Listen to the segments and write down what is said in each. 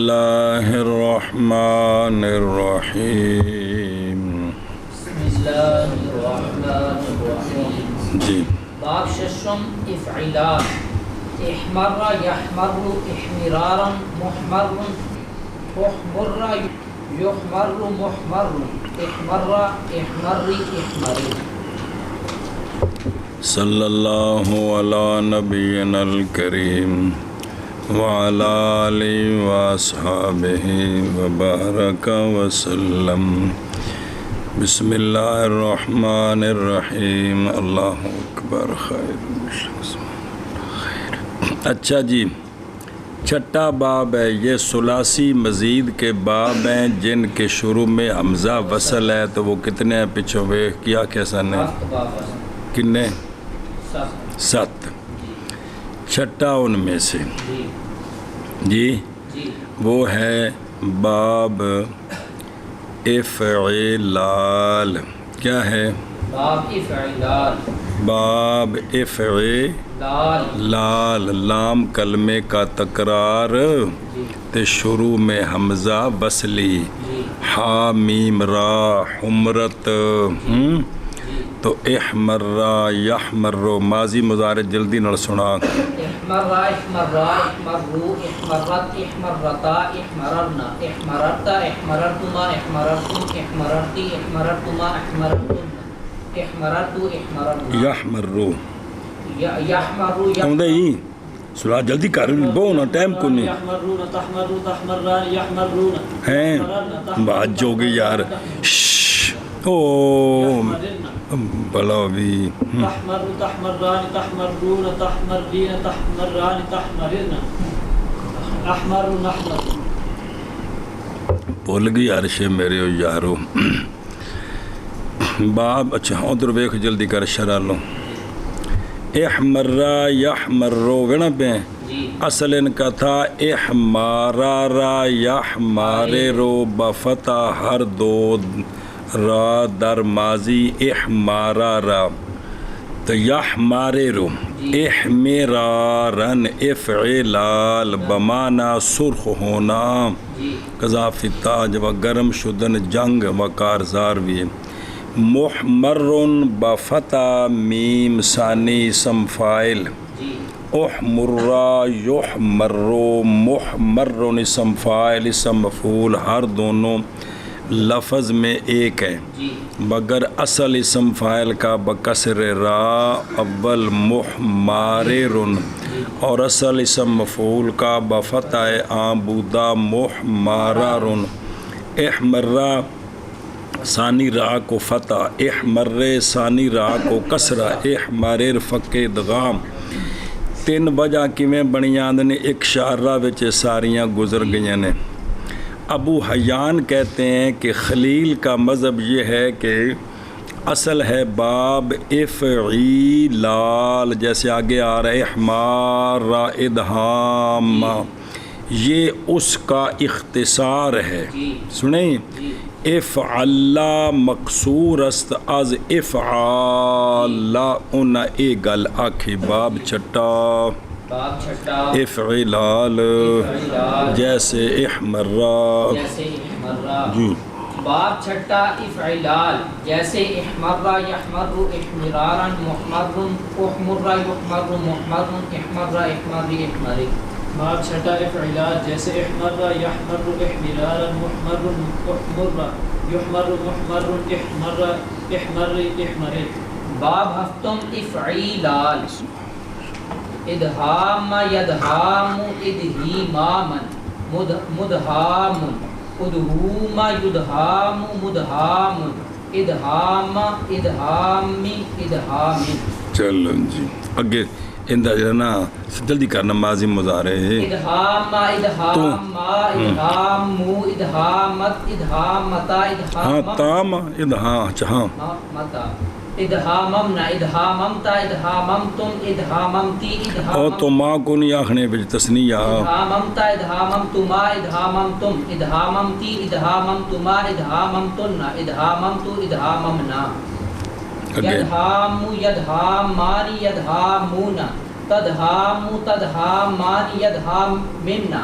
اللہ الرحمن الرحیم. بسم اللہ الرحمن الرحیم. جی باب ششم افعلات. احمر یحمر احمرارا محمر احمر یحمر محمر احمر احمر احمر. صلی اللہ علی نبینا الکریم وعلی آلہ واصحابہ وبارک وسلم. بسم اللہ الرحمن الرحیم. اللہ اکبر. خیر. اچھا جی، چھٹا باب ہے. یہ ثلاثی مزید کے باب ہیں جن کے شروع میں حمزہ وصل ہے. تو وہ کتنے ہیں پچھو بے کیا کیسا نے کنے؟ 7. چھٹا ان میں سے جی وہ ہے باب افعلال. کیا ہے؟ باب افعلال. باب افعلال. لام کلمے کا تکرار تے شروع میں حمزہ وصلی. ہا میم را حمرت. تو احمرا یحمرو ماضی مضارع جلدی نال سنا. احمرا احمرا احمرو احمرت احمرتا احمررنا احمررتا احمررتما احمررتم احمررتی احمررتما احمررتن احمررتو احمررنا یحمرو یحمرو آؤں ہی سنا جلدی کر بہو نا ٹائم کو نہیں یحمرون تحمرو تحمران یحمرون ہیں. بات جو گئی یار. او بلا بھی. تحمر تحمران تحمرون تحمرین تحمران تحمرن احمر نحمر. بھول گئی عرش میرے یارو. باب اچھا ادھر ویکھ جلدی کر شرح لو. احمرا یحمرو وینا پہ اصل ان کا تھا احمارارا یحمارے رو بفتح ہر دو را در ماضی احمارارا. تو یحمارے رو احمرارن افعلال بمانا سرخ ہونا قذافی تاج و گرم شدن جنگ و کارزار بھی. محمرن بفتح میم ثانی اسم فاعل. احمرا یحمرو محمرن اسم فاعل اسم مفعول ہر دونوں لفظ میں ایک ہے مگر اصل اسم فاعل کا بکسر را اول محماررن اور اصل اسم مفعول کا بفتح عام بودا محماررن. احمرا ثانی را کو فتح احمر ثانی را کو کسرہ احمرر فک ادغام. 3 وجہ کیویں بنیاں نے ایک شعرہ وچ ساریاں گزر گئیاں نے. ابو حیان کہتے ہیں کہ خلیل کا مذہب یہ ہے کہ اصل ہے باب افعلال جیسے آگے آ رہا ہے احمار ادہام. یہ اس کا اختصار ہے. سنیں افعلا مقصور است از افعالا ان اے گل آکھی. باب چھٹا افعلال جیسے احمرا. جی باب چھٹا افعلال جیسے احمرا یحمر احمرارا محمر احمر یحمر محمر احمر احمر احمر. باب چھٹا افعلال جیسے احمر یحمر احمرارا محمر احمر یحمر محمر احمر احمر احمر. باب ہفتم افعلال. ادہام یدہام ادہیمامن مدہام ادہوم یدہام مدہام ادہام ادہامی ادہامن. چلو جی اگے اندہ جو نا جلدی کرنا ماضی مضارع ہے. ادہام ادہام ادہامو ادہامت ادہامتا ہاں تام ادہاں چہاں متا ادہاممنا ادہاممتا ادہاممتم ادہاممتی او تو ماں کو نہیں آخنے بج تسنیہ ادہاممتا ادہاممتما ادہاممتم ادہاممتی ادہاممتما ادہاممتن ادہاممتو ادہاممنا. یدہامو یدہامانی یدہامونا تدہامو تدہامان یدہامنا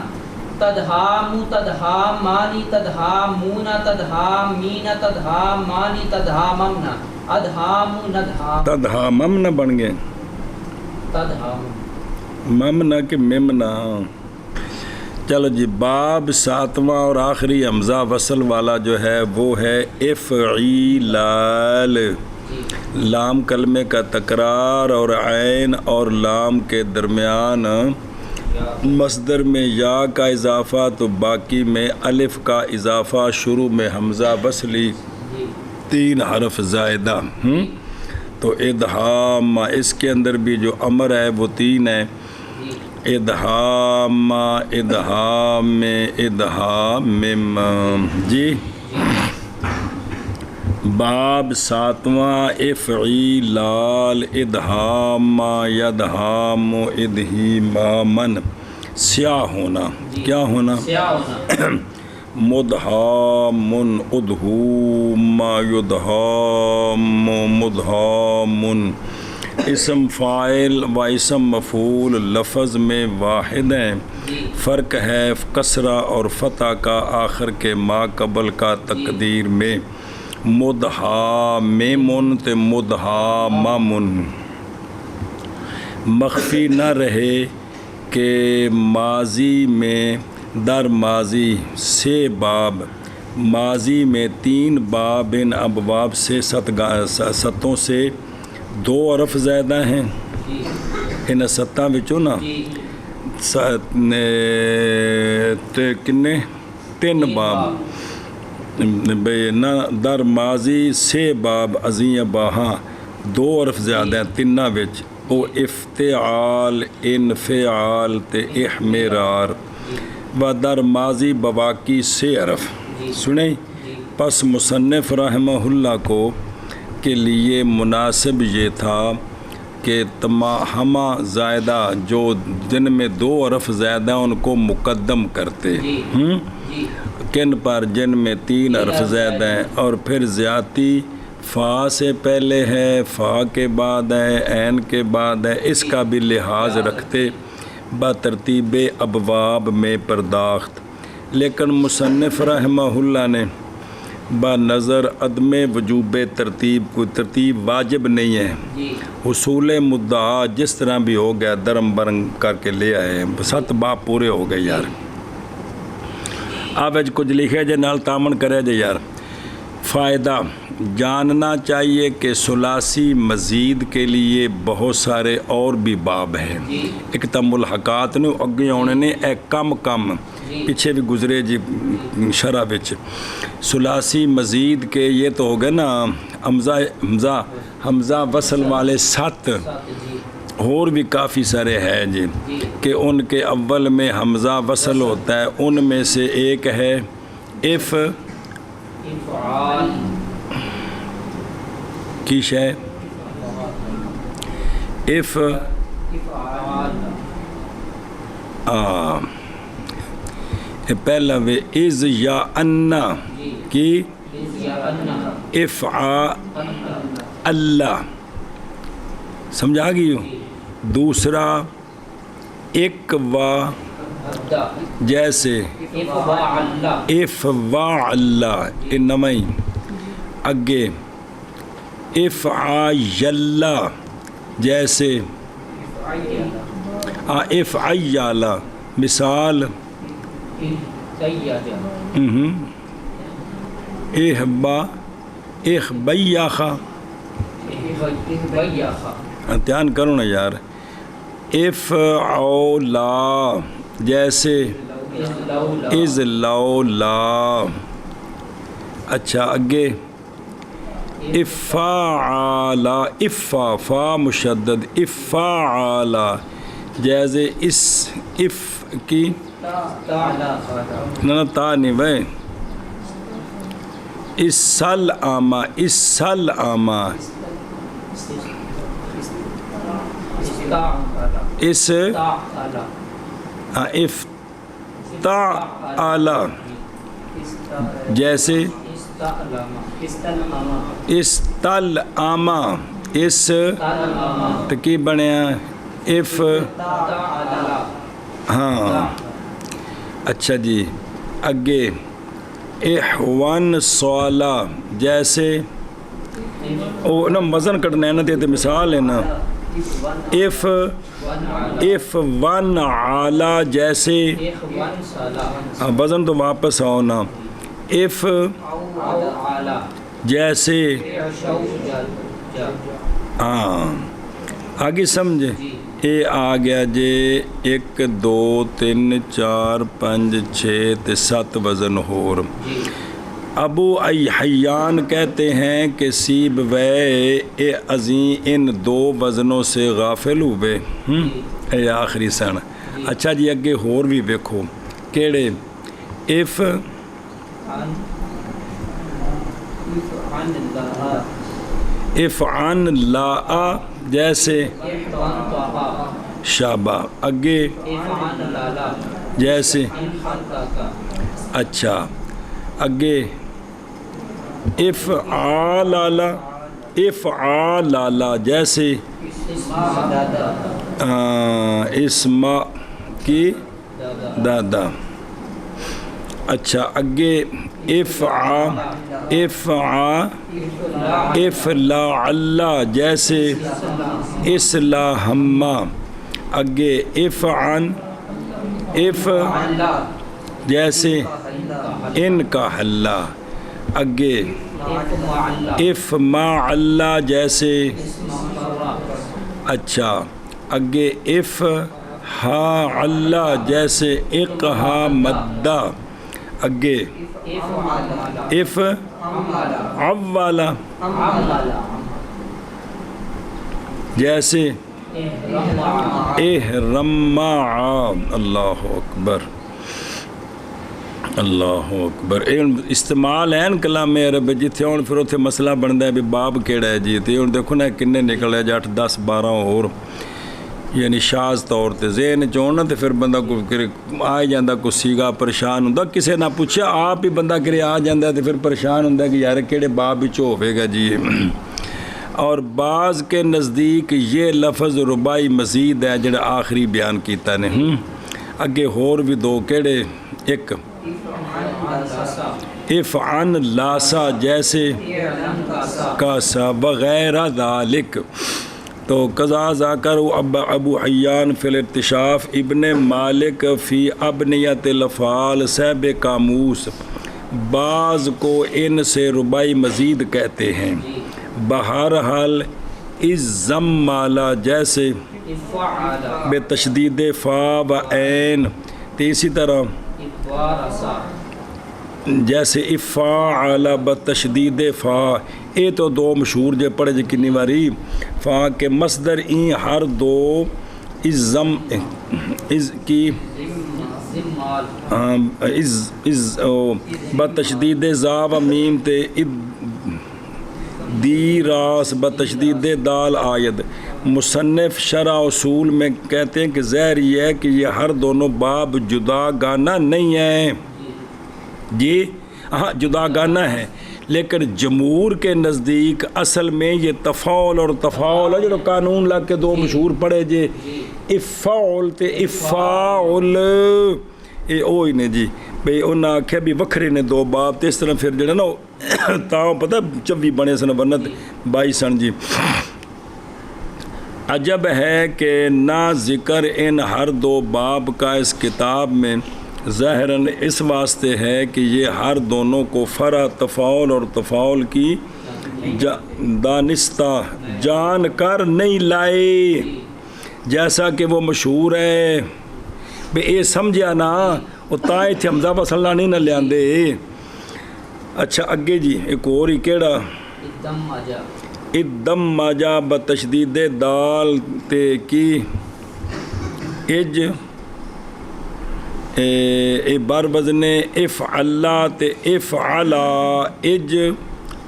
تدہامو تدہامانی تدہامونا تدہامین تدہامانی تدہاممنا ادہامو ندہام تدہاممنا بن گئے تدہامو ممنا کہ ممنا. چلو جی باب ساتواں اور آخری حمزہ وصل والا جو ہے وہ ہے افعیلال. لام کلمے کا تکرار اور عین اور لام کے درمیان مصدر میں یا کا اضافہ تو باقی میں الف کا اضافہ، شروع میں حمزہ وصلی 3 حرف زائدہ. تو ادغام اس کے اندر بھی جو امر ہے وہ 3 ہے. ادغام ادغام ادغام جی. باب ساتواں افعیلال ادغام یدغام ادغاماً. سیاہ ہونا، کیا ہونا؟ سیاہ ہونا. مدہام ادہوم یدہام مدہام. اسم فاعل و اسم مفعول لفظ میں واحد ہیں، فرق ہے کسرہ اور فتح کا آخر کے ما قبل کا تقدیر میں. مدہامن تے مدہامن. مخفی نہ رہے کہ ماضی میں در ماضی سے باب، ماضی میں 3 باب ان ابواب سے ستوں سے 2 حرف زیادہ ہیں. ان 7 وچوں نا کنے 3 باب بے نہ در ماضی سے باب ازیں باہاں 2 حرف زیادہ ہیں 3 وچ. او افتعال انفعال تے احمرار. و در ماضی بواقی 6 حرف. سنیں پس مصنف رحمہ اللہ کو کے لیے مناسب یہ تھا کہ ہمہ زائدہ جو جن میں 2 حرف زیادہ ان کو مقدم کرتے. کن پر؟ جن میں 3 حرف زیادہ ہیں، اور پھر زیادتی فا سے پہلے ہے، فا کے بعد ہے، عین کے بعد ہے، اس کا بھی لحاظ رکھتے بترتیب ابواب میں پرداخت. لیکن مصنف رحمہ اللہ نے بنظر عدم وجوب ترتیب، کوئی ترتیب واجب نہیں ہے، حصول مدعا جس طرح بھی ہو گیا درم برنگ کر کے لے آئے. 7 باب پورے ہو گئے یار. آپ کچھ لکھے جے نال تامن کرے جے یار. فائدہ جاننا چاہیے کہ ثلاثی مزید کے لیے بہت سارے اور بھی باب ہیں. ایک تو ملحقات نے اگے آنے نے ایک کم پیچھے بھی گزرے جی شرح وچ. ثلاثی مزید کے یہ تو ہو گئے نا حمزہ وصل والے 7. اور بھی کافی سارے ہیں جی کہ ان کے اول میں حمزہ وصل ہوتا ہے. ان میں سے ایک ہے افعال کی شے پہلا وہ از یا انا کی اللہ سمجھا گئی ہوں. دوسرا ایک و جیسے افعال انمائی اگے افعال جیسے افعال مثال اخبیاخا دھیان کرو نا یار. افعولا جیسے از لولا. اچھا اگے افعالا افا فا مشدد افعالا جیسے اس اف کی نہ تا نہیں بھائی. اسل آما اسل آما اس افتعالا جیسے استلعاما اس تکی بنیا اف. ہاں اچھا جی اگے احوان سوالا جیسے او نا وزن کٹنا ہے نا تے مثال ہے نا اف ون عالا جیسے اخوان سالا وزن تو واپس آؤ نا اف اعلی جیسے شو جا ہاں آگے سمجھے اے آ گیا جے 1 2 3 4 5 6 تے 7 وزن ہور ابو حیان کہتے ہیں کہ سیب وے اے عظیم ان 2 وزنوں سے غافل ہوئے اے آخری سن اچھا جی اگے ہور بھی ویکھو کیڑے اف عن لا جیسے شابہ اگے جیسے اچھا اگے افعالا جیسے اسما کی دادا اچھا اگے افلا جیسے اصلاحما اگے افعن جیسے ان کا حلہ اگے افمعلا جیسے اچھا اگے افہا جیسے اقہا مدہ اگے اف عوالا جیسے احرما اللہ اکبر اللہ اکبر استعمال ہے کلام عرب جتھے ہوں پھر اتنے مسئلہ بنتا ہے بھی باب کیڑا ہے جی تے ہوں دیکھو نا کنے نکل ہے 8 10 12 اور یعنی شاذ طور تے ذہن چون نا تے پھر بندہ کو آ جاندہ کو سیگا پریشان ہوندا کسے نہ پوچھے آپ ہی بندہ کرے آ جاندہ تے پھر پریشان ہوندا کہ یار کیڑے باب وچ ہوے گا جی اور بعض کے نزدیک یہ لفظ ربائی مزید ہے جڑا آخری بیان کیتا نے اگے ہور بھی 2 کیڑے ایک افعن لاسا جیسے کاسا بغیر ذالک تو قضا ذاکر ابو حیان فی الارتشاف ابن مالک فی ابنیت الافعال صاحب قاموس بعض کو ان سے ربائی مزید کہتے ہیں بہرحال الزم مالا جیسے بے تشدید فا و عین اسی طرح جیسے افعال بتشدید فا اے تو 2 مشہور جے پڑھے جے کنی واری فا کے مصدر این ہر 2 ازم از کی بتشدید زا و میم تے دی راس بتشدید دال آید مصنف شرح اصول میں کہتے ہیں کہ ظاہر یہ ہے کہ یہ ہر دونوں باب جدا گانا نہیں ہیں جی ہاں جدا گانا ہے لیکن جمہور کے نزدیک اصل میں یہ تفاعل اور تفاعل ہے جو قانون لگ کے 2 مشہور پڑھے جے افعال تے افاعل اے اوہی نے جی بھئی انہاں آکھیا بھی وکھرے نے 2 باب تے اس طرح پھر جڑا نا تاں پتہ 24 بنے سن ورنہ 22 سن جی عجب ہے کہ نہ ذکر ان ہر 2 باب کا اس کتاب میں ظاہراً اس واسطے ہے کہ یہ ہر دونوں کو فرع تفاعل اور تفاعل کی دانستہ جان کر نہیں لائے جیسا کہ وہ مشہور ہے بے اے سمجھیا نا وہ تائیں تھے حمزہ بسلہ نہیں نہ لیاندے اچھا اگے جی ایک اور ہی کیڑا ادم ماجا بتشدید دال تے کی اج اے بار وزن افعلا تے افعلا اج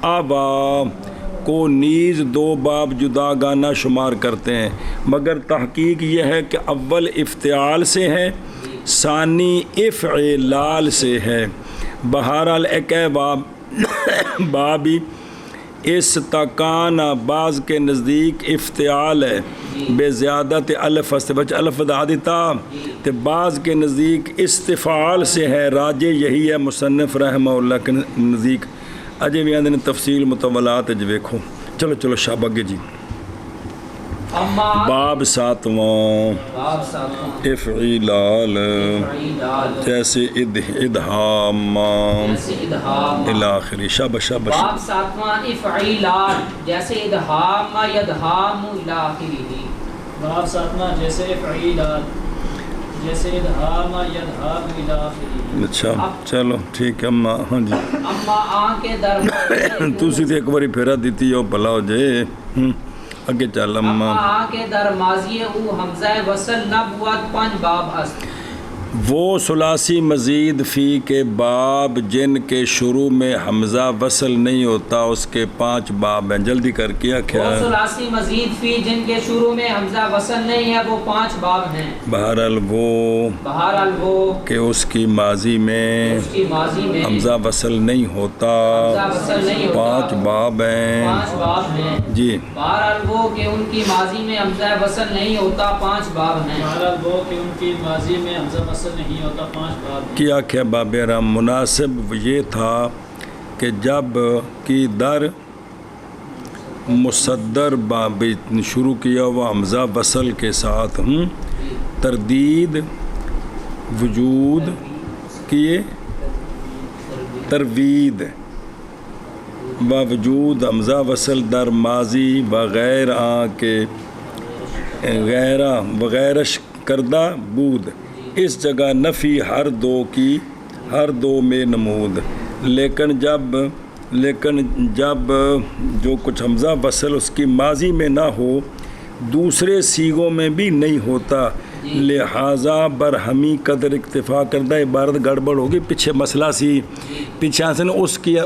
آبا کو نیز 2 باب جدا گانا شمار کرتے ہیں مگر تحقیق یہ ہے کہ اول افتعال سے ہے ثانی افعلال سے ہے بہرحال ایک بابی استقان بعض کے نزدیک افتعال ہے بے زیادت الف است بچ الف ادا دیتا تو بعض کے نزدیک استفعال سے ہے راجے یہی ہے مصنف رحمہ اللہ کے نزدیک اجے بھی آدھے تفصیل متولات جو دیکھو چلو شاب اگے جی اما باب ساتواں باب ساتواں افعلال افعلال جیسے ادہام جیسے ادہام الاخری شابش باب ساتواں افعلال جیسے ادہام یدہام الاخری باب ساتواں جیسے افعلال جیسے ادہام یدہام الاخری اچھا چلو ٹھیک ہے اما ہاں جی اما آن کے در تسی تے ایک باری پھیرا دیتی ہو بھلا ہو جے اگے چل اما اما آن کے در ماضی او حمزہ وصل نبوت 5 باب است وہ ثلاثی مزید فی کے باب جن کے شروع میں حمزہ وصل نہیں ہوتا اس کے 5 باب ہیں جلدی کر کے وہ کیا ثلاثی مزید فی جن کے شروع میں حمزہ وصل نہیں ہے وہ 5 باب ہیں بہرحال وہ بہرحال وہ کہ اس کی ماضی میں اس کی ماضی میں حمزہ وصل نہیں ہوتا حمزہ وصل نہیں ہوتا 5 باب ہیں 5 باب ہیں جی بہرحال وہ کہ ان کی ماضی میں حمزہ وصل نہیں ہوتا 5 باب ہیں بہرحال وہ کہ ان کی ماضی میں حمزہ وصل نہیں ہوتا 5 باب کیا کیا باب رحم مناسب یہ تھا کہ جب کی در مصدر باب شروع کیا ہوا حمزہ وصل کے ساتھ تردید وجود کیے تروید وجود حمزہ وصل در ماضی وغیرہ کے وغیرش کردہ بود اس جگہ نفی ہر دو میں نمود لیکن جب جو کچھ حمزہ وصل اس کی ماضی میں نہ ہو دوسرے سیغوں میں بھی نہیں ہوتا لہٰذا برہمی قدر اکتفا کردہ عبارت گڑبڑ ہوگی پیچھے مسئلہ سی پیچھے سے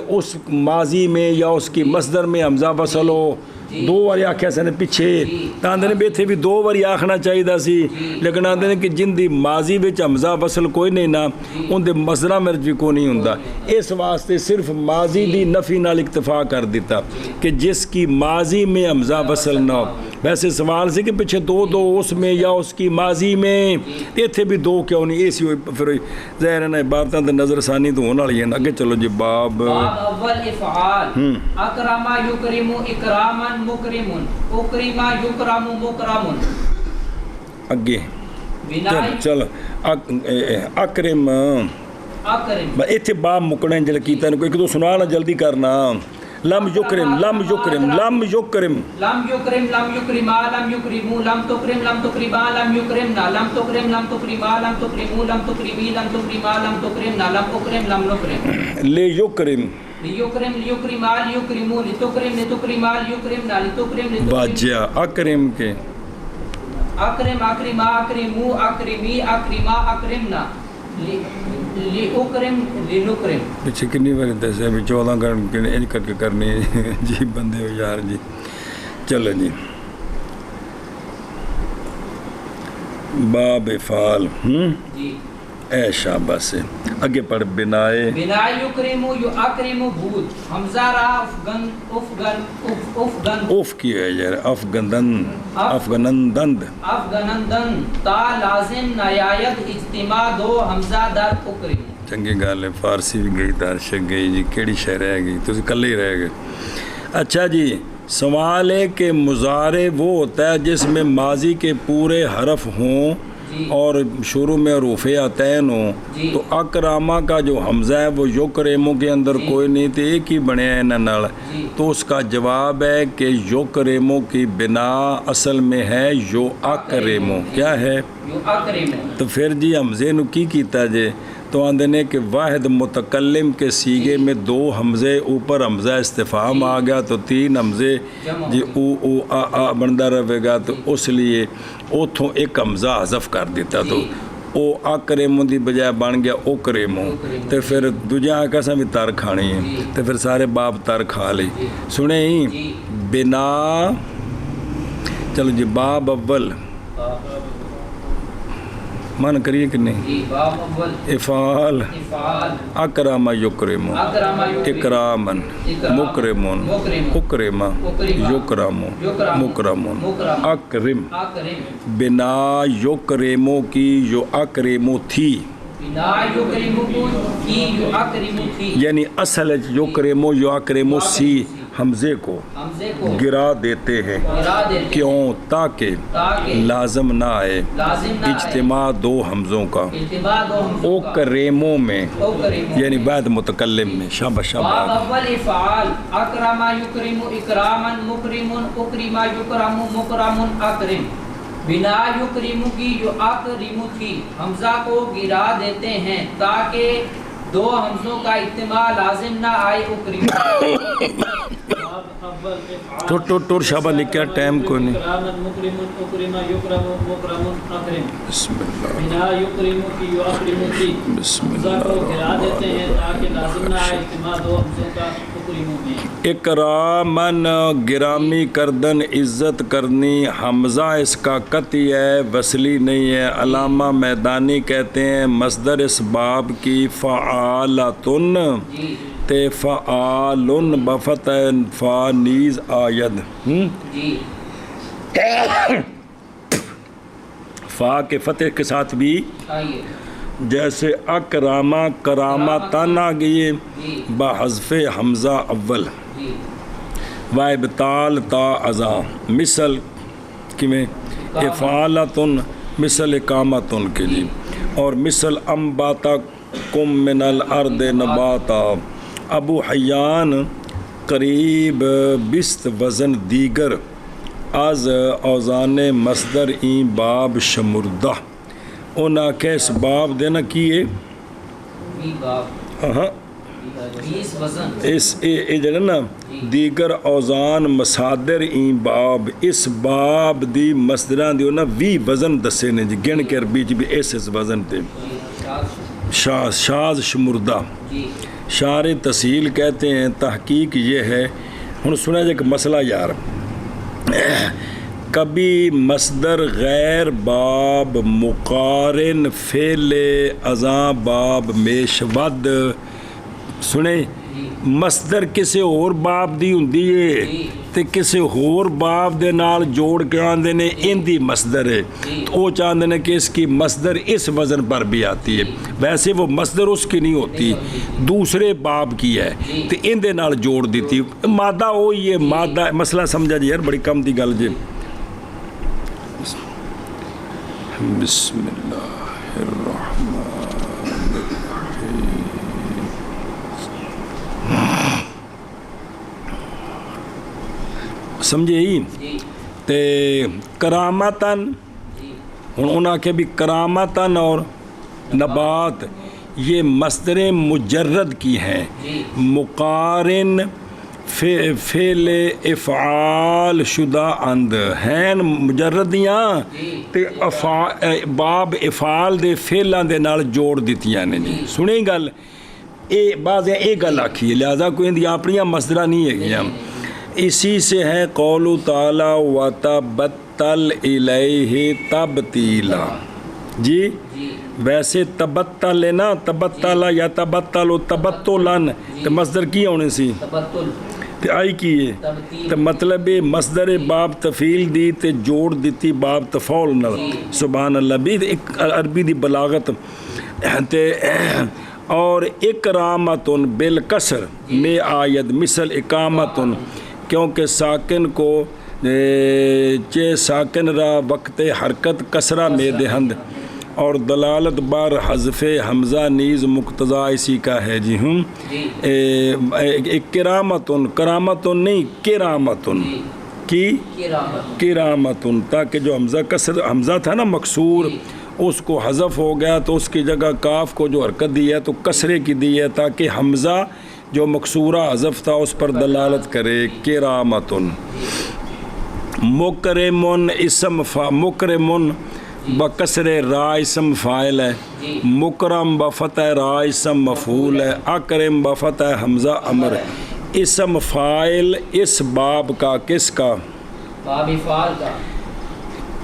اس ماضی میں یا اس کی مصدر میں حمزہ وصل ہو 2 باری آخیا سن پیچھے آدھے نے بیٹھے بھی 2 باری آخنا چاہیے سی لیکن آدھے نے کہ جن دی ماضی وچ حمزہ وصل کوئی نہیں نا ان دے مصدر میں بھی کوئی نہیں ہوندا اس واسطے صرف ماضی دی نفی نال اکتفا کر دیتا کہ جس کی ماضی میں حمزہ وصل نہ ہو ویسے سوال سے کہ پیچھے 2 اس میں یا اس کی ماضی میں ایتھے بھی 2 کیوں نہیں ایسی ہوئی پھر ظاہر ہے نا عبارتاں تے نظر ثانی تو ہونے والی ہیں اگے چلو جی باب اول افعال اکرما یکرم اکراما مکرم اکرما یکرم مکرم اگے بنائی چل اکرم اکرم ایتھے باب مکنے جل کیتا کوئی ایک دو سنا نا جلدی کرنا لم یکرم لم یکرم لم یکرم لم یکرم لم یکرما لم یکرمو لم تکرم لم تکرما لم یکرمنا لم تکرم لم تکرما لم تکرمو لم تکرمی لم تکرما لم تکرمنا لم اکرم لم نکرم لے یکرم لیکرم لیکرما لیکرمو لتکرم لتکرما لیکرمنا لتکرم لتکرم باجیا اکرم کے اکرم اکرما اکرمو اکرمی اکرما اکرمنا لیکرم لنکرم پیچھے کنی بار دسے بھی 14 کر کے کرنی جی بندے ہو یار جی چلو جی باب افعال جی اے شاباش سے اگے پڑھ بنائے بنائے یکرمو یو اکرمو بود حمزہ را افغن افغن افغن اوف کی ہے یار افغنندن افغنندند افغنندن تا لازم نیایت اجتماع 2 حمزہ در اکرم چنگی گل ہے فارسی بھی گئی تارشک گئی جی کیڑی شے رہ گئی تسی کلے ہی رہ گئے اچھا جی سوال ہے کہ مضارع وہ ہوتا ہے جس میں ماضی کے پورے حرف ہوں اور شروع میں حروف عطین ہوں تو اکرامہ کا جو حمزہ ہے وہ یکرمو کے اندر کوئی نہیں تھے ایک ہی بنے ہیں ننال تو اس کا جواب ہے کہ یکرمو کی بنا اصل میں ہے یو اکرمو کیا ہے یو اکرمو تو پھر جی حمزے نو کی کیتا جے تو آندے نے کہ واحد متکلم کے سیغے میں 2 حمزے اوپر حمزہ استفہام آ گیا تو 3 حمزے جی او آ بندہ رہے گا تو اس لیے اوتھوں ایک حمزہ حذف کر دیتا تو او اکرمو دی بجائے بن گیا اکرمو تو پھر دوجا کیسا بھی تر کھانی ہے تو پھر سارے باب تر کھا لی سنیں ہی بنا چلو جی باب اول من کریے کہ نہیں؟ جی باب اول افعال افعال اکرم یکرم اکرم اکرامن مکرمن اکرم یکرم مکرم اکرم اکرم بنا یکرمو کی جو اکرمو تھی، بنا یکرمو کی یو اکرمو تھی، یعنی اصل یکرمو یو اکرمو سی حمزے کو حمزے کو گرا دیتے ہیں، گرا دیتے کیوں؟ تاکہ تاکہ لازم نہ آئے لازم نہ آئے اجتماع دو حمزوں کا اجتماع دو او ہم کریموں میں، اکرمو یعنی بعد متکلم میں. شاباش باب شاباش. اول افعال اکرم یکرم اکراما مکرم اکرم یکرم مکرم اکرم، بنا یکرم کی جو اکرم تھی حمزہ کو گرا دیتے ہیں تاکہ دو حمزوں کا اجتماع لازم نہ آئے. اکرم باب اول افعال ٹور شاباش لکھا ٹائم کو نہیں. اکراما مکرم اکرم یکرم مکرم اکرم، بسم اللہ بنا یکرم کی یو اکرم تھی بسم حمزہ کو اللہ. گرا دیتے ہیں تاکہ لازم نہ آئے اجتماع دو حمزوں کا اکرموں میں. اکرامن گرامی کردن، عزت کرنی. حمزہ اس کا قطعی ہے، وصلی نہیں ہے. علامہ میدانی کہتے ہیں مصدر اس باب کی فعالتن جی تے فعالن بفتح فا نیز آید. جی فا کے فتح کے ساتھ بھی آئیے جیسے اکراما کرامتن آ گئی جی بحذف حمزہ اول جی و ابطال تا ازا مثل میں افعالتن مثل اقامتن کے لیے، اور مثل انباتا کم من الارض نباتا. ابو حیان قریب بست وزن دیگر از اوزان مصدر این باب شمردہ. اونا کیس باب دینا کیے بی باب ہاں 20 وزن اس اے جگہ نا دیگر اوزان مصادر این باب، اس باب دی مصدران دی نا 20 وزن دسے نے جی گن کے عربی جی بھی اس وزن تے. شاذ شاذ شمردہ. جی شعر تسہیل کہتے ہیں. تحقیق یہ ہے، ہن سنا جائے کہ مسئلہ یار، کبھی مصدر غیر باب مقارن فعل ازاں باب میشود سنے، مصدر کسی اور باب دی ہوندی ہے تے کسی اور باب دے نال جوڑ کے آندے نے ان دی مصدر ہے، تو وہ چاہتے ہیں کہ اس کی مصدر اس وزن پر بھی آتی ہے. ویسے وہ مصدر اس کی نہیں ہوتی، دوسرے باب کی ہے، تو ان دے نال جوڑ دیتی. مادہ وہی ہے، مادہ مسئلہ سمجھا جی یار، بڑی کم دی گل جی. بسم اللہ الرحمن سمجھے ہی تے کرامتن. ہن انہاں کے بھی کرامتن اور نبات یہ مصدر مجرد کی ہیں. مقارن فعل افعال شدہ اند ہیں مجردیاں تے باب افعال دے فعلاں دے نال جوڑ دتیاں نے جی. سنیں گل اے بعض اے گل آکھی، لہذا کوئی اندی اپنیاں مصدرہ نہیں ہے گیا. اسی سے ہے قول تعالی وَتَبَتَّلْ إِلَيْهِ تَبْتِيلًا. جی ویسے تبتل ہے نا، تبتل یا تبتل و تبتلن تو مصدر کی ہونے سی تبتل تے آئی کی ہے، تو مطلب مصدر باب تفیل دی تے جوڑ دیتی باب تفعول نال. سبحان اللہ. بھی ایک عربی دی بلاغت تے اور اکرامتن بالکسر میں آید مثل اقامتن، کیونکہ ساکن کو چے ساکن را وقت حرکت کسرہ میں دہند، اور دلالت بار حذف حمزہ نیز مقتضا اسی کا ہے. جی ہوں کرامتن، کرامتن نہیں کرامتن کی کرامتن، تاکہ جو حمزہ تھا نا مکسور اس کو حذف ہو گیا تو اس کی جگہ کاف کو جو حرکت دی ہے تو کسرے کی دی ہے تاکہ حمزہ جو مکسورہ حذف تھا اس پر دلالت کرے. کرامتن. مکرمن اسم مکرمن بکسر را اسم فاعل ہے، مکرم بفتح را اسم مفعول ہے، اکرم بفتح حمزہ امر. اسم فاعل اس باب کا کس کا؟ باب افعال کا.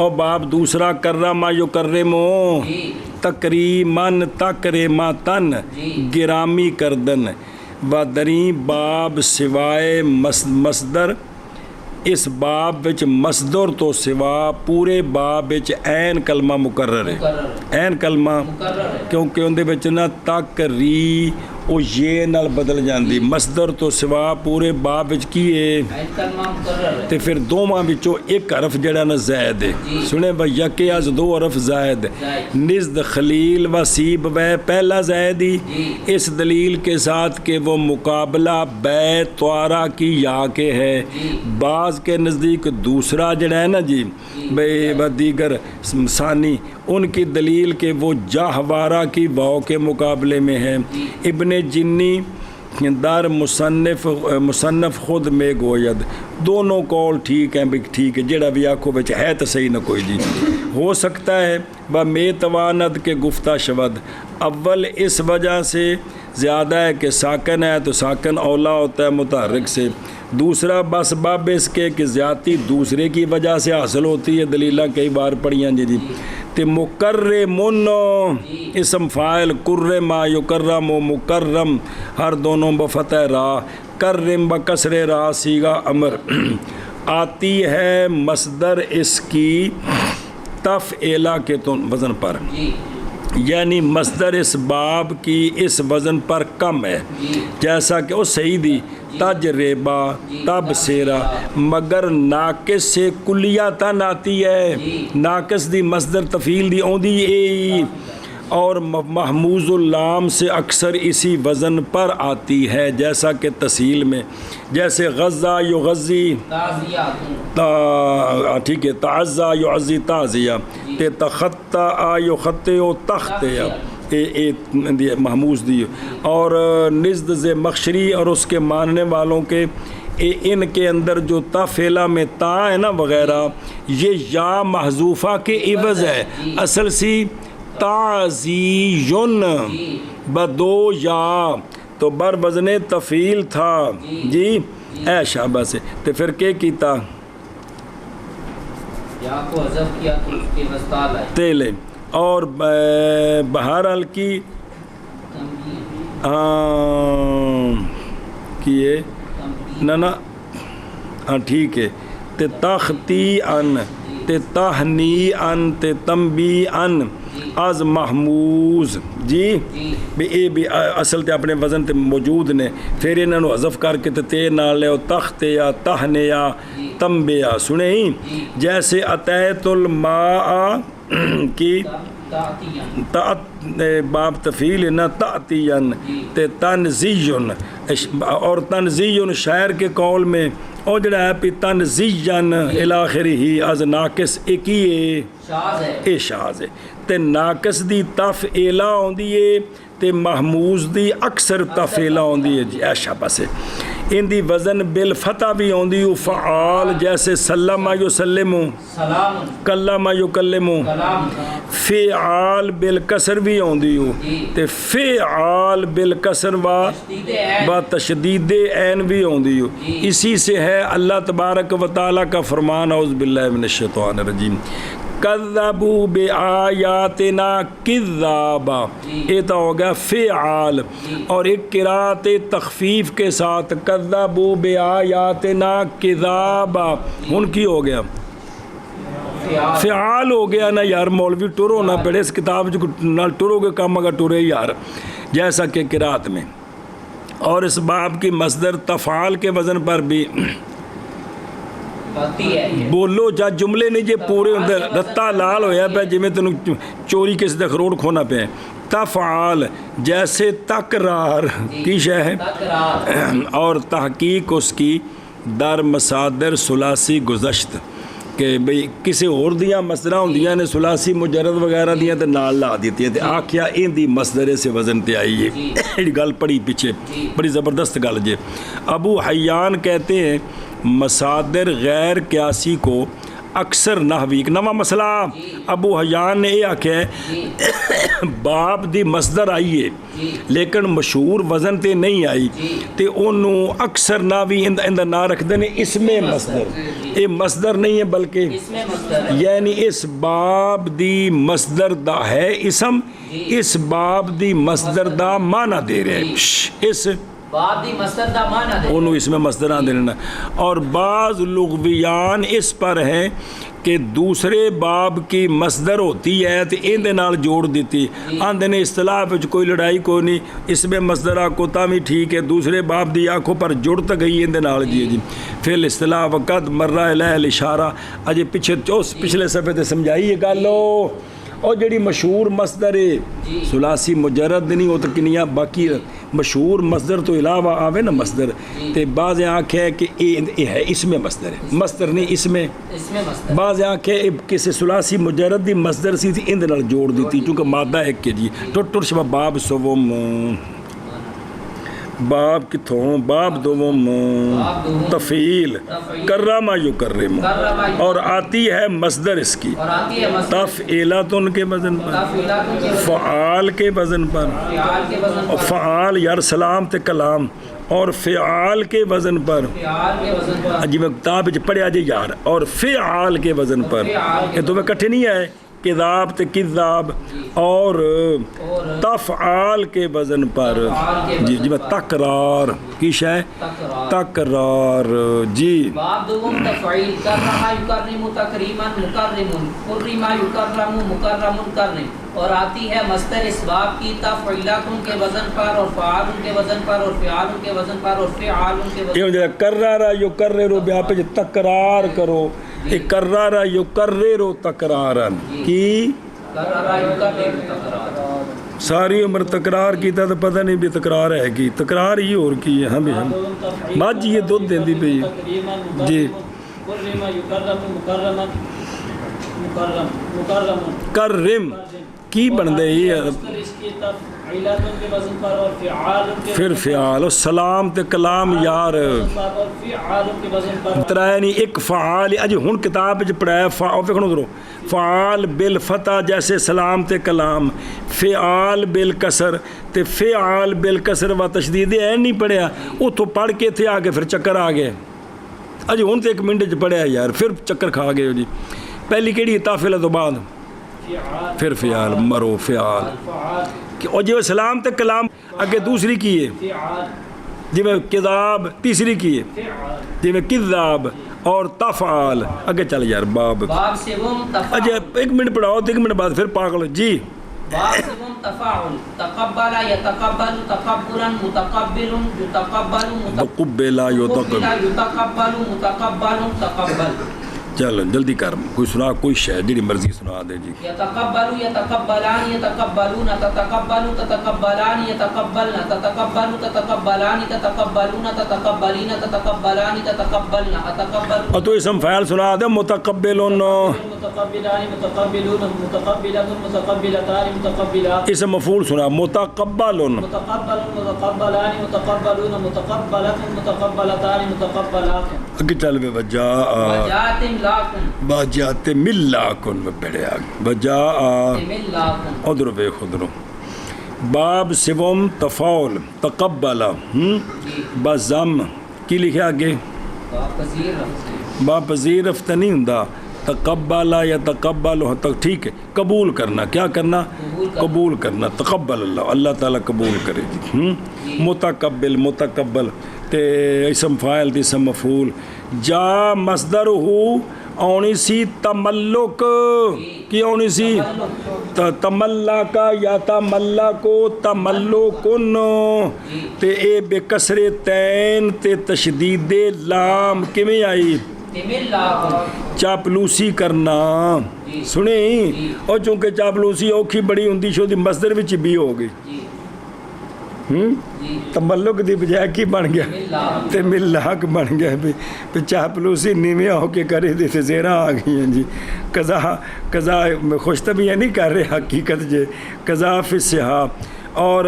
اور باب دوسرا کرما یکرمو جی تکریمن تکریماتن جی گرامی کردن و دریں باب سوائے مصدر اس باب وچ مصدر تو سوا پورے باب وچ عین کلمہ مقرر ہے مقرر ہے عین کلمہ مقرر ہے کیونکہ اندے وچ نا تک ری او یہ نال بدل جاندی مصدر تو سوا پورے باب وچ کی ہے عین کلمہ مقرر ہے تے پھر دوواں وچوں ایک حرف جڑا نا زائد ہے جی۔ سنے بھائی یکے از دو حرف زائد زائد۔ نزد خلیل و سیب و پہلا زائد ہی جی۔ اس دلیل کے ساتھ کہ وہ مقابلہ بے توارا کی یا کے ہے جی۔ بعض کے نزدیک دوسرا جڑا ہے نا جی بے و دیگر ثانی ان کی دلیل کہ وہ جاہوارہ کی واو کے مقابلے میں ہے ابن جنی در مصنف خود میں گوید دونوں قول ٹھیک ہیں بھی ٹھیک ہے جڑا بھی آنکھوں بچ ہے تو صحیح نہ کوئی جی ہو سکتا ہے و میں تواند کے گفتہ شود اول اس وجہ سے زیادہ ہے کہ ساکن ہے تو ساکن اولا ہوتا ہے متحرک سے دوسرا بس باب اس کے کہ زیادتی دوسرے کی وجہ سے حاصل ہوتی ہے دلیلہ کئی بار پڑھیاں جی تے مکرمن اسم فاعل کرما یکرم و مکرم ہر دونوں بفتح را کرم بکسر را سیغہ امر آتی ہے مصدر اس کی تفعیلہ کے وزن پر جی یعنی مصدر اس باب کی اس وزن پر کم ہے جیسا کہ وہ صحیح دی تجربہ تب سیرا مگر ناقص سے کلیاتاً آتی ہے ناقص دی مصدر تفیل دی اوندی اے اور محموز اللام سے اکثر اسی وزن پر آتی ہے جیسا کہ تسہیل میں جیسے غزہ یغزی ٹھیک ہے تعزہ یعزی تعزیہ تے تخطہ یخطے و تختیا محموز دی اور نزد ز مخشری اور اس کے ماننے والوں کے ان کے اندر جو تا فعلہ میں تا ہے نا وغیرہ یہ یا محذوفہ کے عوض ہے اصل سی تعزیون بدو یا تو بر وزن تفیل تھا جی اے شابہ سے تو پھر کیا کیتا یا کو حذف کیا تو اس کے وسطال ہے تیلے اور بہرحال کی کیے نا ہاں ٹھیک ہے تے تختی ان تے تہنی ان تے تنبی ان از محموز جی بھی اے بھی اصل تے اپنے وزن تے موجود نے پھر انہوں نے حذف کر کے تے نال لے تخت یا تہنے یا تنبیا سنے ہی جیسے اتیت الماء کی باب تفیل نہ تأتین تے تنزیون اور تنزیون شاعر کے قول میں او جڑا ہے پی تنزیون الاخری ہی از ناقص ایکی اے شاز ہے تے ناقص دی تفعیلہ ہوندی ہے تے محموز دی اکثر تفعیلہ ہوندی ہے جی ایشا بس ہے ان دی وزن بالفتح بھی ہوندی ہے فعال جیسے سلم یسلم کلم یکلم فعال بالکسر بھی ہوندی ہے تے فعال بالکسر و تشدید عین بھی ہوندی ہے اسی سے ہے اللہ تبارک و تعالیٰ کا فرمان اعوذ باللہ من الشیطان الرجیم کذبوا بآیاتنا کذابا یہ تو ہو گیا فعال اور ایک قرات تخفیف کے ساتھ کذبوا بآیاتنا کذابا ان کی ہو گیا فعال ہو گیا نا یار مولوی ٹرو نہ پڑھے اس کتاب جو نہ ٹرو کے کام اگر ٹرے یار جیسا کہ قرات میں اور اس باب کی مصدر تفعال کے وزن پر بھی بولو جا جملے نہیں جے پورے اندر رتا لال ہویا پہ جی میں تنوں چوری کسی دے خروڑ کھونا پہ تفعال جیسے تکرار کی شے ہے اور تحقیق اس کی در مصادر ثلاثی گزشت کہ بھئی کسی اور دیاں مصدرہ ہوں دیاں نے ثلاثی مجرد وغیرہ دیاں تے نال لا دیتی ہیں تے آکھیا ان دی مصدرے سے وزن تے آئی ہے گل پڑی پیچھے بڑی زبردست گل جے ابو حیان کہتے ہیں مصادر غیر قیاسی کو اکثر نحوی ایک نواں مسئلہ ابو حیان نے یہ آخیا ہے باب دی مصدر آئی ہے لیکن مشہور وزن تے نہیں آئی تے انہوں اکثر نحوی اندر نہ رکھ دینے اسم مصدر، یہ مصدر نہیں ہے بلکہ یعنی اس باب دی مصدر دا ہے اسم، اس باب دی مصدر دا معنی دے رہے ہیں، اس باب دی مصدر دا معنی دے انہوں اس میں مصدر آن دینا۔ اور بعض لغویان اس پر ہیں کہ دوسرے باب کی مصدر ہوتی ہے تو ان دے نال جوڑ دیتی، آن دینے اصطلاح وچ کوئی لڑائی کوئی نہیں، اس میں مصدر آکو تامی ٹھیک ہے، دوسرے باب دی آنکھوں پر جڑ تا گئی ان دے نال جی پھر الاصطلاح وقت مرہ الہ الاشارہ اجے پچھلے صفحے تے سمجھائیے گا لو اور جڑی مشہور مصدر ہے ثلاثی مجرد نہیں وہ تو کنیاں باقی مشہور مصدر تو علاوہ آوے نا مصدر تے بعض آنکھیں ہے کہ یہ ہے اس میں مصدر ہے، مصدر نہیں اس میں بعض آنکھیں کسی ثلاثی مجرد دی مصدر سی تھی ان دنال جوڑ دیتی چونکہ مادہ ایک کے جی ٹوٹر شبہ باب سوم باب کتھوں باب دوم تفعیل کرما یکرم اور آتی ہے مصدر اس کی تفعیلاتن کے وزن پر فعال کے وزن پر فعال یار سلام تے کلام اور فعال کے وزن پر عجیب کتاب پڑھیا جی یار اور فعال کے وزن پر یہ تمہیں کٹھے نہیں آئے کذاب تے کذاب اور تفعال کے وزن پر جی جی تکرار کی شے تکرار جی باب دوم تفعیل کرما یکرم تکریما مکرم کرما یکرم مکرم کرم اور آتی ہے مصدر اس باب کی تفعیلاتن کے وزن پر اور فعال کے وزن پر اور فعال کے وزن پر اور فعال کے وزن پر یہ کررا یکرر بیان پہ تکرار کرو اکرر یکرر تکرارا کی ساری عمر تکرار کیتا تو پتہ نہیں بھی تکرار ہے کی تکرار ہی اور کی ہے ہم ماں جی یہ دودھ دیں دی بھی جی کرم کی بن دے پھر فعال سلام تے کلام یار ترائنی ایک فعال اج ہن کتاب وچ پڑھایا فعال ذرو فعال بالفتح جیسے سلام تے کلام فعال بالکسر تے فعال بالکسر و تشدید این نہیں پڑھیا اتھوں پڑھ کے تھے آگے پھر چکر آ گئے اج ہن تے ایک منٹ وچ پڑھیا یار پھر چکر کھا گئے جی پہلی کیڑی تافعلہ تو بعد پھر فعال مرو فعال اور جو سلام تے کلام اگے دوسری کی ہے جی میں کذاب تیسری کی ہے جی میں کذاب اور تفعال اگے چل یار باب اجے ایک منٹ پڑھاؤ تو ایک منٹ بعد پھر پاگل جی باب سوم تفاعل تقبل يتقبل تقبلا متقبل يتقبل متقبل يتقبل متقبل تقبل چل جلدی کر کوئی سنا کوئی شے جڑی مرضی سنا دے جی يتقبل يتقبلان يتقبلون تتقبل تتقبلان يتقبلن تتقبل تتقبلان تتقبلون تتقبلين تتقبلان تتقبلن اتقبل اور تو اسم فاعل سنا دے متقبلون متقبلان متقبلون متقبلات متقبلتان متقبلات اسم مفعول سنا متقبلون متقبل متقبلان متقبلون متقبلات متقبلتان متقبلات اگے چل بے وجاء باجات ملاکن بڑے آگے بجاء ادھر بے خدرو باب سوم تفاول تقبل بزم کی لکھے آگے باب پذیر رفت نہیں ہندہ تقبل یا تقبل تک ٹھیک ہے قبول کرنا کیا کرنا قبول کرنا تقبل اللہ اللہ تعالیٰ قبول کرے جی متقبل متقبل تے اسم فاعل تے اسم مفعول جا مصدر ہو اونی سی تملک کی اونی سی تملکا یا تملکو تملکن تے اے بے کسر تین تے تشدید لام کیویں آئی چاپلوسی کرنا سنیں اور چونکہ چاپلوسی اوکھی بڑی ہوندی شو دی مصدر وچ بھی ہو گئی تملک دی بجائے کی بن گیا تے ملاک بن گیا پہ چاپلوسی نیویاں ہو کے کرے دے تے زیرہ آ گئی ہیں جی قضا میں خوش طبیعہ نہیں کر رہے حقیقت جے قضا فی الصحاب اور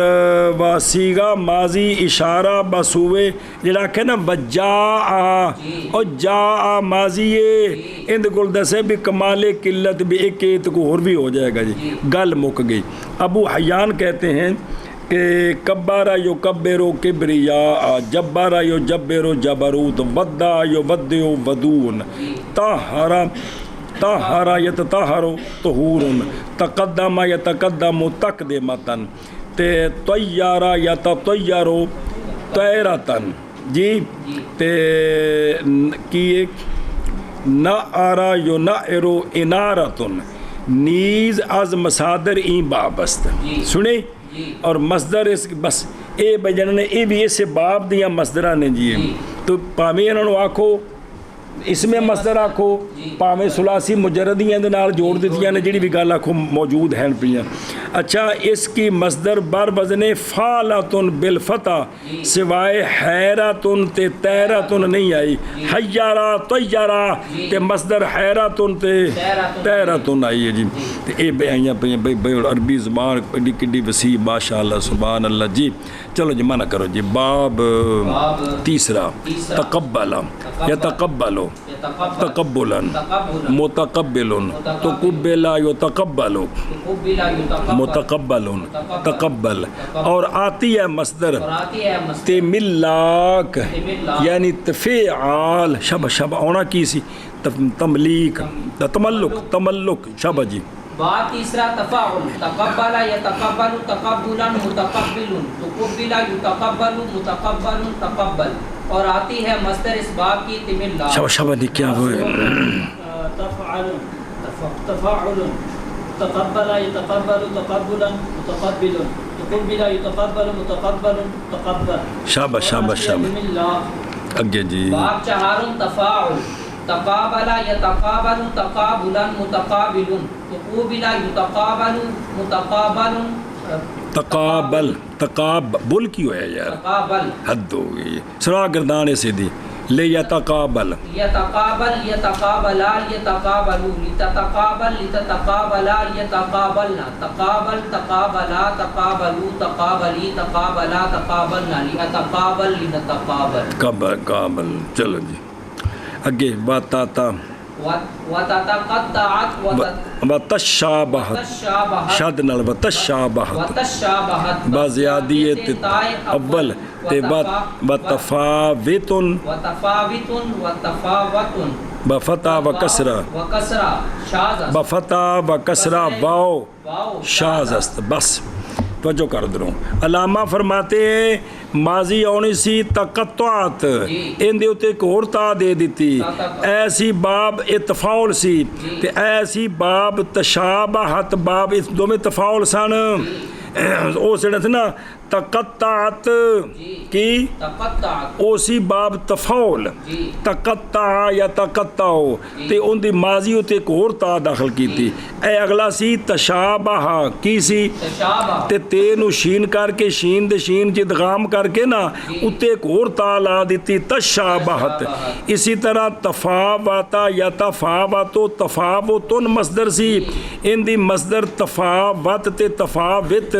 واسیگا ماضی اشارہ بس ہوئے جڑا کہ نا وجا اور جا ماضی اند کو دسے بھی کمال قلت بھی ایک کو اور بھی ہو جائے گا جی گل مک گئی. ابو حیان کہتے ہیں کہ کبارا یو کبیرو کبریا جبارا یو جبیرو جبروت ودا یو ودیو ودون طہرا طہرا یتطہرو طہورن تقدم یتقدم تقدمتن تے طیارا یتطیرو طیرتن جی تے کی نعرا یو نعرو انارتن نیز از مصادر این بابست سنے اور مصدر اس بس اے بجن نے اے بھی اسے باب دیا مصدرہ نے جی تو پاویں انہوں نے آکھو اس میں مصدر آکھو پاویں ثلاثی مجردیاں دے نال جوڑ دیتیاں نے جڑی بھی گل آکھو موجود ہیں پیاں. اچھا اس کی مصدر بر وزن فعلتن بالفتح سوائے حیرتن تے تیرتن نہیں آئی. حیارا طیارا تے مصدر حیرتن تے تیرتن آئی ہے جی. اے بیاں پیاں بے عربی زبان کڈی کڈی وسیع ماشاءاللہ سبحان اللہ جی. چلو جی منع کرو جی. باب تیسرا تقبل یتقبلو تقبلا متقبل تقبل یتقبل متقبل تقبل اور آتی ہے مصدر تملاک یعنی تفعال شب شب ہونا کی سی تملیک تملک تملک شب جی. بات تیسرا تفاعل تقبل یتقبل تقبلا متقبل تقبل یتقبل متقبل تقبل اور آتی ہے مصدر اس باب کی تملا شب شب نے کیا ہوئے تفعل تفاعل تقبل يتقبل تقبلا متقبل تقبل يتقبل متقبل تقبل شابہ شابہ شابہ اگے جی. باب چہارم تفاعل تقابل يتقابل تقابلا متقابل تقابل يتقابل متقابل تقابل تقابل کیوں ہے یار تقابل حد ہو گئی. سنا گردان سے دی لے یتقابل يتقابل يتقابلا يتقابل لتتقابل لتتقابلا يتقابلنا تقابل تقابلا تقابلوا تقابلی تقابلا تقابلنا لأتقابل لنتقابل قابل قابل. چلو جی اگے واتاتا وتتقطعت وتشابہت شاد نال وتشابہت بازیادیت اول تے وتفاوتن بفتح و کسرہ بفتح و کسرہ واو شاز است. بس توجہ کر دروں. علامہ فرماتے ہیں ماضی آنی سی تقطعات ان دے اتے ایک اور تا دے دیتی ایسی باب اتفاول سی تے ایسی باب تشابہت باب اس دو میں تفاول سان او سڑا تھا نا تقطعت کی اوسی باب تفاول تقطع یا تقطعو تے ان دی ماضی ہوتے ایک اور تا داخل کی تھی. اے اگلا سی تشابہ کی سی تے تینو شین کر کے شین دے شین جدغام کر کے نا اتے ایک اور تا لا دیتی تشابہت. اسی طرح تفاوتا یا تفاوتو تفاوتن مصدر سی ان دی مصدر تفاوت تے تفاوت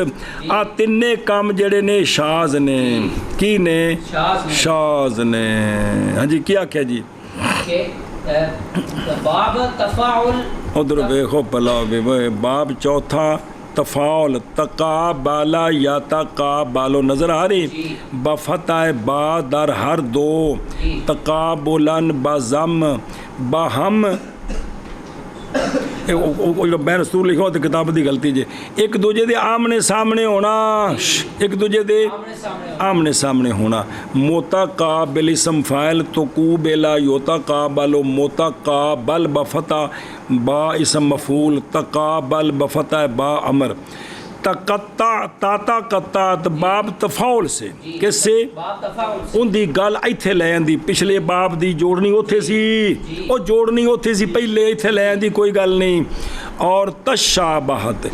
آ تنے کام جڑے نے شاز نے کی نے شاز نے. ہاں جی کیا کیا جی باب تفاعل ادھر دیکھو پلا باب چوتھا تفاعل تقابلا یا تقابلو نظر آ رہی بفتح با در ہر دو تقابلن بزم بہم بین رسول لکھو تو کتاب دی غلطی جی ایک دوجے دے آمنے سامنے ہونا ایک دوجے دے آمنے سامنے ہونا. متقابل اسم فاعل تقوبلا یتقابل متقابل بفتح با اسم مفعول تقابل بفتح با امر. تقطع تاتا قطعت باب تفاول سے کس سے ان دی گل ایتھے لے آندی پچھلے باب دی جوڑنی اوتھے سی او جوڑنی اوتھے سی پہلے ایتھے لے آندی کوئی گل نہیں. اور تشابہت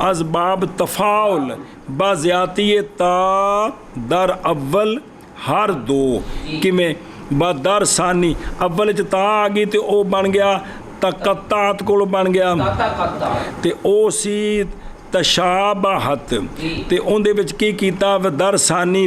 از باب تفاول بازیاتی تا در اول ہر دو کمیں با در ثانی اول چ تا آ گئی تے او بن گیا تقطعت کول بن گیا تے او سی ਤਸ਼ਾਬਹਤ ਤੇ ਉਹਦੇ ਵਿੱਚ ਕੀ ਕੀਤਾ ਦਰਸਾਨੀ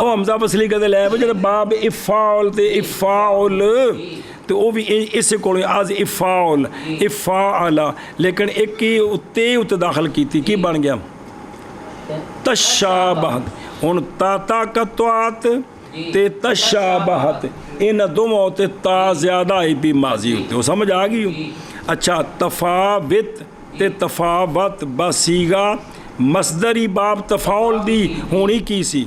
ਉਹ ਹਮਜ਼ਾ ਵਸਲੀ ਕਦੇ ਲੈ ਵੇ ਜਿਹੜਾ ਬਾਬ ਇਫਾਉਲ ਤੇ ਇਫਾਉਲ ਤੇ ਉਹ ਵੀ ਇਸੇ ਕੋਲ ਆਜ਼ ਇਫਾਉਲ ਇਫਾਅਲਾ ਲੇਕਿਨ ਇੱਕ ਹੀ ਉੱਤੇ ਦਾਖਲ ਕੀਤੀ ਕੀ ਬਣ ਗਿਆ ਤਸ਼ਾਬਹਤ ਹੁਣ ਤਾ ਕਤਵਾਤ ਤੇ ਤਸ਼ਾਬਹਤ ਇਹਨਾਂ ਦੋਵਾਂ ਉੱਤੇ ਤਾ ਜ਼ਿਆਦਾ ਆਈ ਵੀ ਮਾਜ਼ੀ ਉੱਤੇ ਉਹ ਸਮਝ ਆ ਗਈ ਅੱਛਾ ਤਫਾਵਤ ਤੇ ਤਫਾਵਤ ਬਸੀਗਾ ਮਸਦਰੀ ਬਾਬ ਤਫਾਉਲ ਦੀ ਹੋਣੀ ਕੀ ਸੀ